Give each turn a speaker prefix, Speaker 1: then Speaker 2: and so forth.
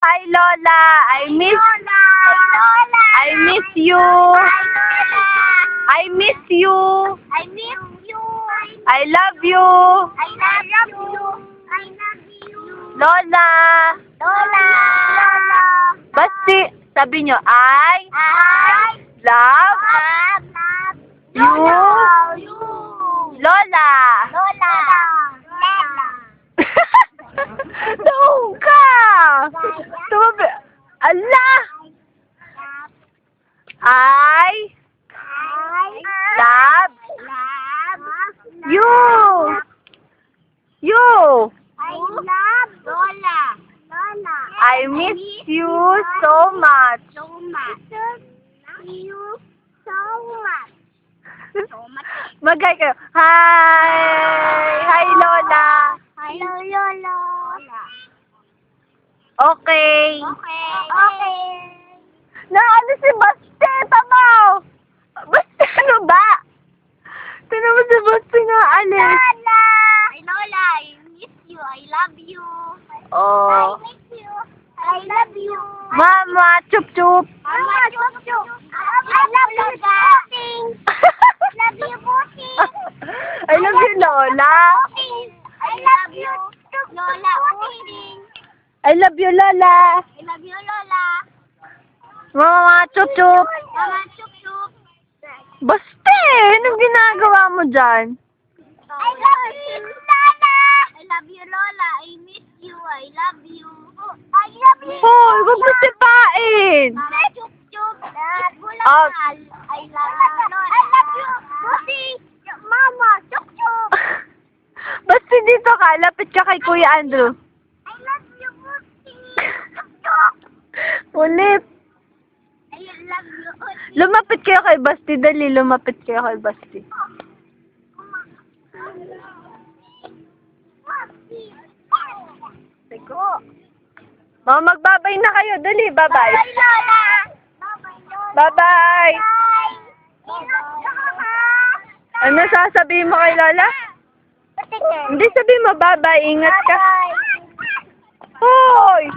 Speaker 1: Hi, Lola. I miss you. I miss you. I love you. Lola. Basti, sabi nyo, I love you. Lola. Tawag ka. Tumabi. Allah. I love you. You. I miss you so much. Magay kayo. Hi. Hi, Lola. Okay. Ano si Basti? Tamaw. Basti, ano ba? Tinan mo si Basti na alis. Oh. Mama, chup chup. I love you, Lola. I love you, Lola. Mama, chup chup. Basti, anong ginagawa mo dyan? Hoy, huwag mo sipain. Basti dito ka, lapit ka kay Kuya Andrew. Ulit. Lumapit kayo kay Basti, dali, lumapit kayo kay Basti. Sige. Mga magbabay na kayo, dali, bye-bye. Bye-bye. Ano sasabihin mo kay Lola? Hindi sabihin mo, bye-bye, ingat ka. Hoy!